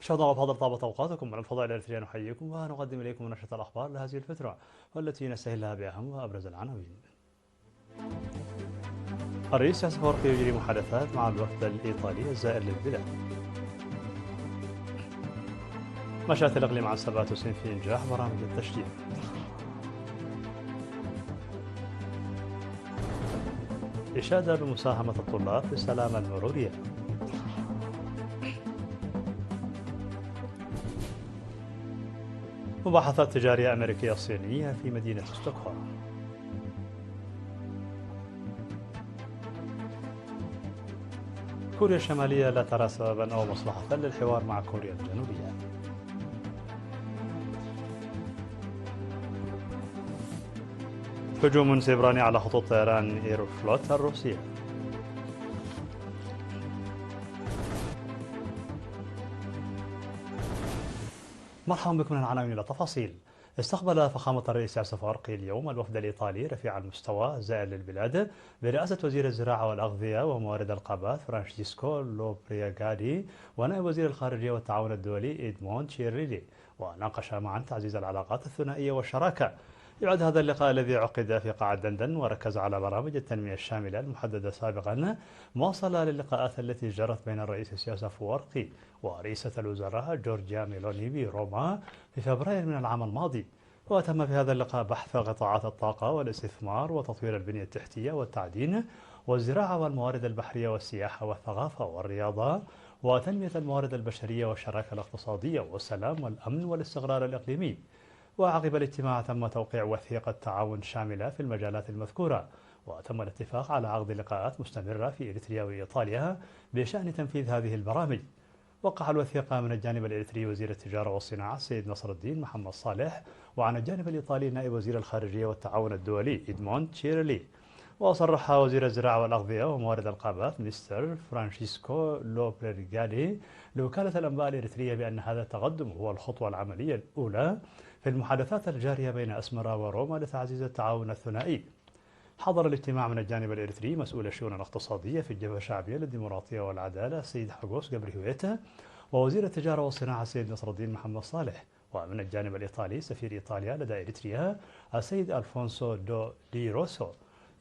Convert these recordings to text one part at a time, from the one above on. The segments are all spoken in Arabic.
شهداء وفضل طابت أوقاتكم. من الفضاء الإريتري نحييكم ونقدم إليكم نشرة الأخبار لهذه الفترة والتي نستهلها بأهم وأبرز العناوين. الرئيس ياسر أفورقي يجري محادثات مع الوفد الإيطالي الزائر للبلاد. مشات الإقليم عن 97 في إنجاح برامج التشجير. إشادة بمساهمة الطلاب في السلامة المرورية. مباحثات تجارية أمريكية صينية في مدينة ستوكهولم. كوريا الشمالية لا ترى سببا أو مصلحة للحوار مع كوريا الجنوبية. هجوم سيبراني على خطوط طيران إيروفلوت الروسية. مرحبا بكم من العناوين إلى تفاصيل. استقبل فخامة الرئيس ياسر أفورقي اليوم الوفد الإيطالي رفيع المستوى الزائر للبلاد برئاسة وزير الزراعة والأغذية وموارد الغابات فرانشيسكو لوبريغادي ونائب وزير الخارجية والتعاون الدولي إدموند تشيريلي، وناقش معا تعزيز العلاقات الثنائية والشراكة. يعد هذا اللقاء الذي عقد في قاعة دندن وركز على برامج التنمية الشاملة المحددة سابقا، مواصلة للقاءات التي جرت بين الرئيس ياسر أفورقي ورئيسة الوزراء جورجيا ميلوني بروما في فبراير من العام الماضي. وتم في هذا اللقاء بحث قطاعات الطاقة والاستثمار وتطوير البنية التحتية والتعدين والزراعة والموارد البحرية والسياحة والثقافة والرياضة وتنمية الموارد البشرية والشراكة الاقتصادية والسلام والأمن والاستقرار الإقليمي. وعقب الاجتماع تم توقيع وثيقة تعاون شاملة في المجالات المذكورة، وتم الاتفاق على عقد لقاءات مستمرة في إريتريا وإيطاليا بشأن تنفيذ هذه البرامج. وقع الوثيقة من الجانب الإريتري وزير التجارة والصناعة السيد نصر الدين محمد صالح، وعن الجانب الإيطالي نائب وزير الخارجية والتعاون الدولي إدموند تشيرلي. وصرح وزير الزراعة والأغذية وموارد الغابات مستر فرانشيسكو لوبريغادي لوكالة الأنباء الإريترية بأن هذا التقدم هو الخطوة العملية الأولى في المحادثات الجارية بين أسمرا وروما لتعزيز التعاون الثنائي. حضر الاجتماع من الجانب الإريتري مسؤول الشؤون الاقتصادية في الجبهة الشعبية للديمقراطية والعدالة السيد حاغوس جابريهويتا، ووزير التجارة والصناعة السيد نصر الدين محمد صالح. ومن الجانب الإيطالي سفير إيطاليا لدى إريتريا السيد ألفونسو دي روسو.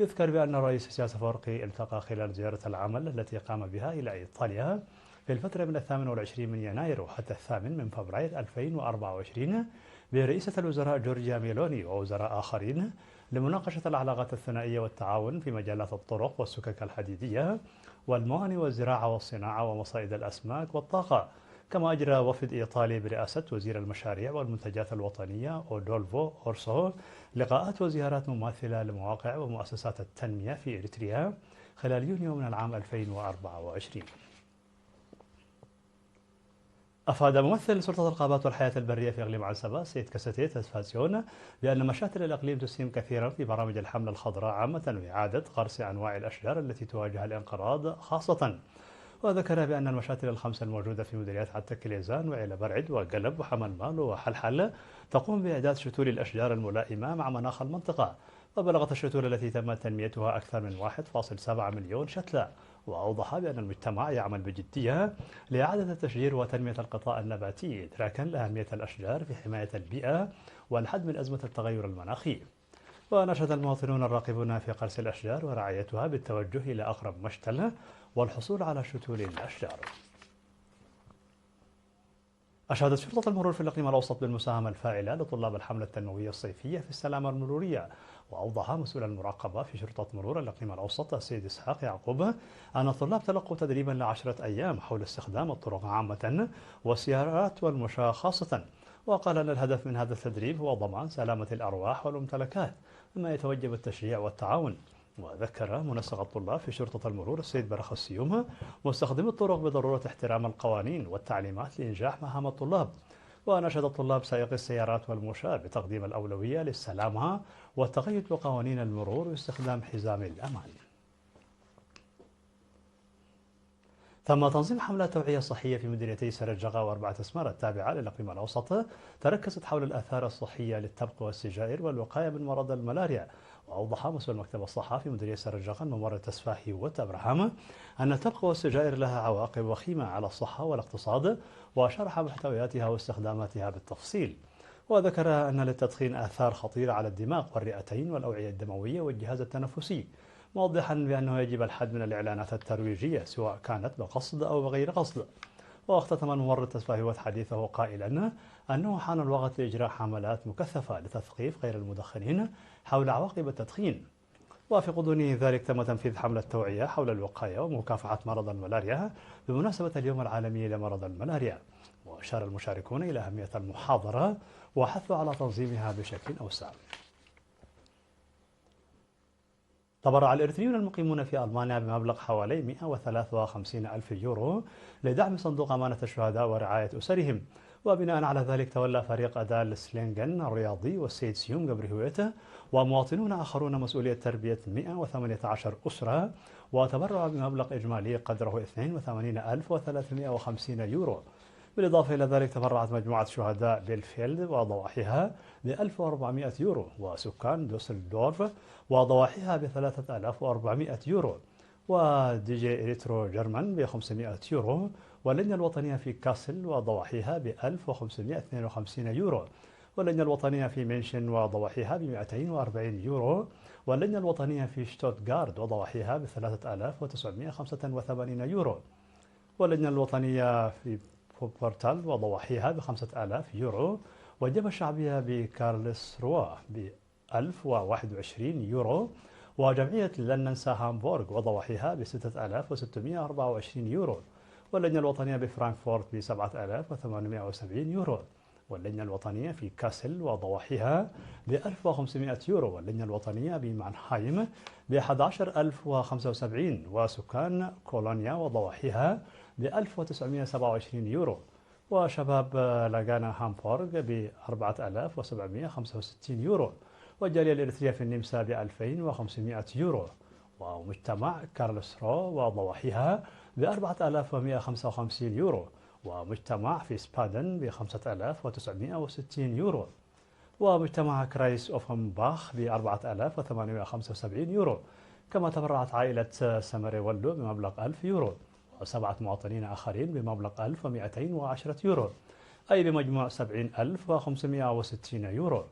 يذكر بأن الرئيس ياسر أفورقي التقى خلال زيارة العمل التي قام بها إلى إيطاليا في الفترة من 28 من يناير وحتى 8 من فبراير 2024 برئيسة الوزراء جورجيا ميلوني ووزراء آخرين لمناقشة العلاقات الثنائية والتعاون في مجالات الطرق والسكك الحديدية والموانئ والزراعة والصناعة ومصائد الأسماك والطاقة. كما أجرى وفد إيطالي برئاسة وزير المشاريع والمنتجات الوطنية أودولفو أورسو لقاءات وزيارات مماثلة لمواقع ومؤسسات التنمية في إريتريا خلال يونيو من العام 2024. أفاد ممثل سلطة الغابات والحياة البرية في إقليم عنسبة السيد كاساتيت اسفاسيون بأن مشاتل الإقليم تسهم كثيرا في برامج الحملة الخضراء عامة وإعادة غرس أنواع الأشجار التي تواجه الانقراض خاصة. وذكر بأن المشاتل الخمسة الموجودة في مديريات عتة كليزان وعيلة برعد وقلب وحمل مالو وحلحل تقوم بإعداد شتول الأشجار الملائمة مع مناخ المنطقة. وبلغت الشتول التي تم تنميتها أكثر من 1.7 مليون شتلة. وأوضح بأن المجتمع يعمل بجدية لإعادة التشجير وتنمية القطاع النباتي إدراكا لأهمية الأشجار في حماية البيئة والحد من أزمة التغير المناخي. ونشد المواطنون الراغبون في قرص الأشجار ورعايتها بالتوجه إلى أقرب مشتل والحصول على شتول الأشجار. أشادت شرطة المرور في الإقليم الأوسط بالمساهمة الفاعلة لطلاب الحملة التنموية الصيفية في السلامة المرورية. وأوضح مسؤول المراقبة في شرطة مرور الإقليم الأوسط السيد إسحاق يعقوب أن الطلاب تلقوا تدريبا ل10 أيام حول استخدام الطرق عامة والسيارات والمشاة خاصة. وقال أن الهدف من هذا التدريب هو ضمان سلامة الأرواح والممتلكات، مما يتوجب التشجيع والتعاون. وذكر منسق الطلاب في شرطة المرور السيد برخ السيوم مستخدمي الطرق بضرورة احترام القوانين والتعليمات لإنجاح مهام الطلاب. ونشد الطلاب سائقي السيارات والمشاة بتقديم الأولوية للسلامة والتقيد بقوانين المرور واستخدام حزام الأمان. تم تنظيم حملات توعية صحية في مدينتي سرجغا وأربعة أسمار التابعة للإقليم الأوسط، تركزت حول الآثار الصحية للتبغ والسجائر والوقاية من مرض الملاريا. وأوضح مسؤول المكتب الصحة في مديرية سرجغا ممر تسفاهي وأبراهام أن التبغ والسجائر لها عواقب وخيمة على الصحة والاقتصاد، وشرح محتوياتها واستخداماتها بالتفصيل. وذكر أن للتدخين آثار خطيرة على الدماغ والرئتين والأوعية الدموية والجهاز التنفسي، موضحا بأنه يجب الحد من الإعلانات الترويجية سواء كانت بقصد أو بغير قصد. واختتم الممرض تسفاهيوت حديثه قائلا أنه حان الوقت لإجراء حملات مكثفة لتثقيف غير المدخنين حول عواقب التدخين. وفي غضون ذلك تم تنفيذ حملة توعية حول الوقاية ومكافحة مرض الملاريا بمناسبة اليوم العالمي لمرض الملاريا. وأشار المشاركون إلى أهمية المحاضرة وحثوا على تنظيمها بشكل أوسع. تبرع الإريتريون المقيمون في ألمانيا بمبلغ حوالي 153 ألف يورو لدعم صندوق أمانة الشهداء ورعاية أسرهم. وبناء على ذلك تولى فريق أدال سلينغن الرياضي والسيد سيوم جبريهويتا ومواطنون آخرون مسؤولية تربية 118 أسرة، وتبرعوا بمبلغ إجمالي قدره 82,350 يورو. بالإضافة إلى ذلك تبرعت مجموعة شهداء بيلفيلد وضواحيها ب 1400 يورو، وسكان دوسلدورف وضواحيها ب 3400 يورو، ودي جي إريترو جرمان ب 500 يورو، واللجنة الوطنية في كاسل وضواحيها ب 1552 يورو، واللجنة الوطنية في مينشن وضواحيها ب 240 يورو، واللجنة الوطنية في شتوتغارد وضواحيها ب 3985 يورو، واللجنة الوطنية في بورتال وضواحيها ب 5000 يورو، والجبهة الشعبية بكارلسروا ب 1021 يورو، وجمعية لن ننسى هامبورغ وضواحيها ب 6624 يورو، واللجنة الوطنية بفرانكفورت ب 7870 يورو، واللجنة الوطنية في كاسل وضواحيها ب 1500 يورو، واللجنة الوطنية بمانهايم ب 11075، وسكان كولونيا وضواحيها ب 1927 يورو، وشباب لاغانا هامبورغ ب 4765 يورو، والجالية الإريترية في النمسا ب 2500 يورو، ومجتمع كارلسرو وضواحيها ب 4155 يورو، ومجتمع في سبادن ب 5960 يورو، ومجتمع كرايس أوفنباخ ب 4875 يورو. كما تبرعت عائلة سمريولو بمبلغ 1000 يورو، وسبعة مواطنين آخرين بمبلغ 1210 يورو، أي بمجموع 70560 يورو.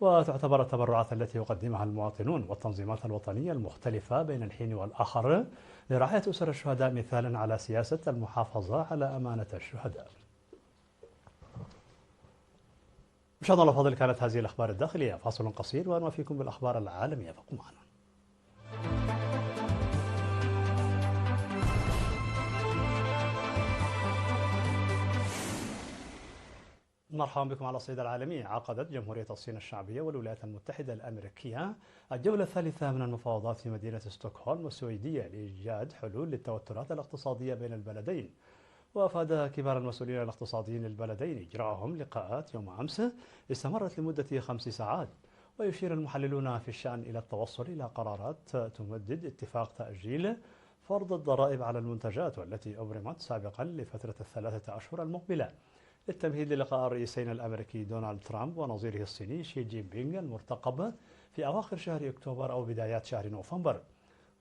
وتعتبر التبرعات التي يقدمها المواطنون والتنظيمات الوطنية المختلفة بين الحين والآخر لرعاية أسر الشهداء مثالا على سياسة المحافظة على أمانة الشهداء. مشاهدينا الأفاضل، كانت هذه الأخبار الداخلية. فاصل قصير ونوافيكم بالأخبار العالمية، فابقوا معنا. مرحبا بكم على الصعيد العالمي. عقدت جمهورية الصين الشعبية والولايات المتحدة الأمريكية الجولة الثالثة من المفاوضات في مدينة ستوكهولم السويدية لإيجاد حلول للتوترات الاقتصادية بين البلدين. وأفاد كبار المسؤولين الاقتصاديين للبلدين إجراءهم لقاءات يوم أمس استمرت لمدة 5 ساعات. ويشير المحللون في الشأن إلى التوصل إلى قرارات تمدد اتفاق تأجيل فرض الضرائب على المنتجات والتي أبرمت سابقا لفترة ال3 أشهر المقبلة للتمهيد للقاء الرئيسين الأمريكي دونالد ترامب ونظيره الصيني شي جين بينغ المرتقب في أواخر شهر أكتوبر أو بدايات شهر نوفمبر.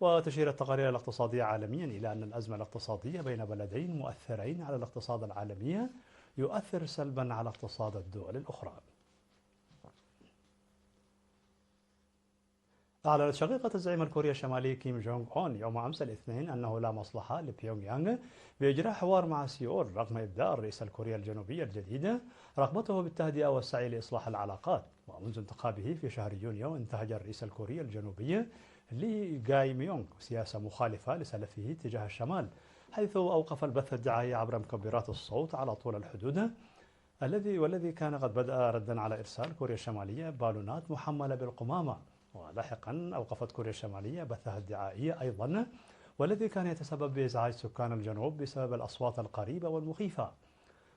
وتشير التقارير الاقتصادية عالميا إلى أن الأزمة الاقتصادية بين بلدين مؤثرين على الاقتصاد العالمي يؤثر سلبا على اقتصاد الدول الأخرى. أعلنت شقيقة الزعيم الكوري الشمالي كيم جونغ أون يوم أمس الاثنين أنه لا مصلحة لبيونغ يانغ بإجراء حوار مع سيول رغم إبداء الرئيس الكوري الجنوبي الجديد رغبته بالتهدئة والسعي لإصلاح العلاقات. ومنذ انتخابه في شهر يونيو انتهج الرئيس الكوري الجنوبي لي جاي ميونغ سياسة مخالفة لسلفه تجاه الشمال، حيث أوقف البث الدعائي عبر مكبرات الصوت على طول الحدود والذي كان قد بدأ ردا على إرسال كوريا الشمالية بالونات محملة بالقمامة. ولاحقا أوقفت كوريا الشمالية بثها الدعائي أيضا، والذي كان يتسبب بإزعاج سكان الجنوب بسبب الأصوات القريبة والمخيفة.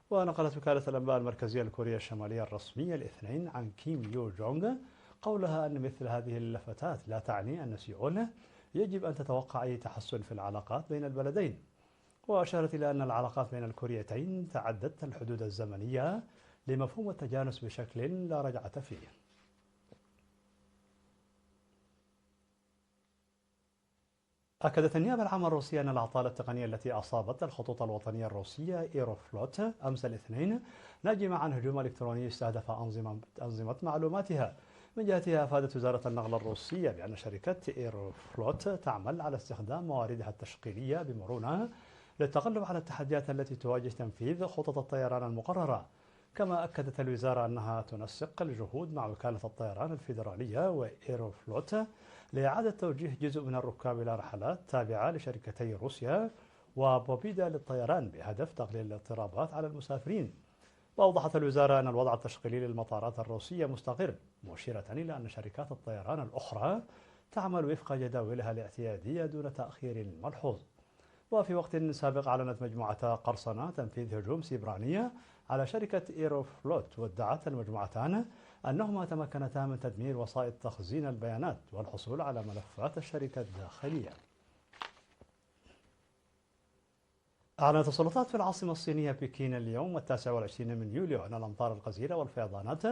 ونقلت وكالة الأنباء المركزية الكورية الشمالية الرسمية الاثنين عن كيم يو جونغ قولها أن مثل هذه اللفتات لا تعني أن سيول يجب أن تتوقع أي تحسن في العلاقات بين البلدين. وأشارت إلى أن العلاقات بين الكوريتين تعدت الحدود الزمنية لمفهوم التجانس بشكل لا رجعة فيه. أكدت النيابة العامة الروسية أن الأعطال التقنية التي أصابت الخطوط الوطنية الروسية إيروفلوت أمس الاثنين ناجمة عن هجوم إلكتروني استهدف أنظمة معلوماتها. من جهتها أفادت وزارة النقل الروسية بأن شركة إيروفلوت تعمل على استخدام مواردها التشغيلية بمرونة للتغلب على التحديات التي تواجه تنفيذ خطط الطيران المقررة. كما أكدت الوزارة أنها تنسق الجهود مع وكالة الطيران الفيدرالية وإيروفلوت لإعادة توجيه جزء من الركاب إلى رحلات تابعة لشركتي روسيا وبوبيدا للطيران بهدف تقليل الاضطرابات على المسافرين. وأوضحت الوزارة أن الوضع التشغيلي للمطارات الروسية مستقر، مشيرة إلى أن شركات الطيران الأخرى تعمل وفق جداولها الاعتيادية دون تأخير ملحوظ. وفي وقت سابق أعلنت مجموعة قرصنة تنفيذ هجوم سيبراني على شركة إيروفلوت، وادعت المجموعتان أنهما تمكنتا من تدمير وسائط تخزين البيانات والحصول على ملفات الشركة الداخلية. أعلنت السلطات في العاصمة الصينية بكين اليوم 29 من يوليو أن الأمطار الغزيرة والفيضانات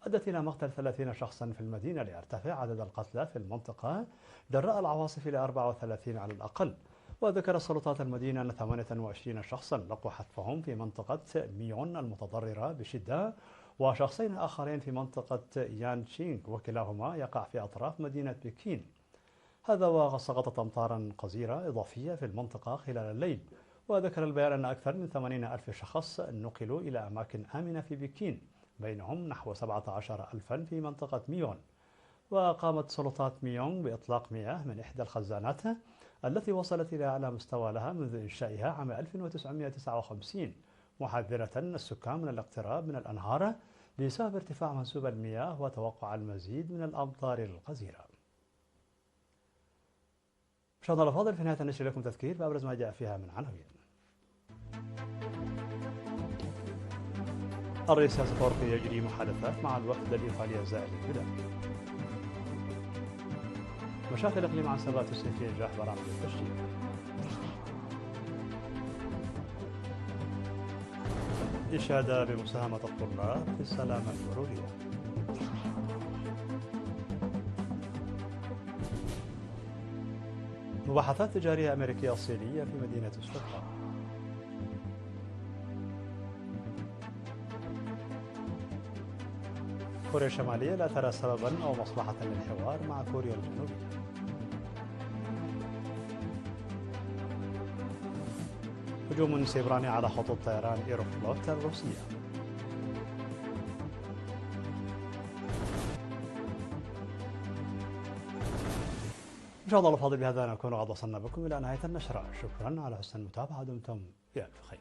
أدت إلى مقتل 30 شخصا في المدينة، ليرتفع عدد القتلى في المنطقة جراء العواصف إلى 34 على الأقل. وذكر السلطات المدينة أن 28 شخصا لقوا حتفهم في منطقة ميون المتضررة بشدة، وشخصين آخرين في منطقة يانشينغ، وكلاهما يقع في أطراف مدينة بكين. هذا وسقطت أمطارا غزيرة إضافية في المنطقة خلال الليل. وذكر البيان أن أكثر من 80 ألف شخص نقلوا إلى أماكن آمنة في بكين، بينهم نحو 17 ألفا في منطقة ميون. وقامت سلطات ميونغ بإطلاق مياه من إحدى الخزانات التي وصلت إلى أعلى مستوى لها منذ إنشائها عام 1959، محذرة السكان من الاقتراب من الأنهار بسبب ارتفاع منسوب المياه وتوقع المزيد من الأمطار الغزيرة. مشاهدينا الأفاضل، في نهاية النشر لكم تذكير بأبرز ما جاء فيها من عناوين. الرئيس السفارقي يجري محادثات مع الوفد الإيطالي زائر البلاد. مشاكل الإقليم عن ثبات السن في إنجاح برامج التشجيع. إشادة بمساهمة الطلاب في السلامة المرورية. مباحثات تجارية أمريكية صينية في مدينة ستوكهولم. كوريا الشمالية لا ترى سببا أو مصلحة للحوار مع كوريا الجنوبية. هجوم سيبراني على خطوط طيران إيروفلوت الروسية. مشاهدينا الأفاضل، بهذا نكون قد وصلنا بكم إلى نهاية النشرة. شكرا على حسن المتابعة، دمتم بألف خير.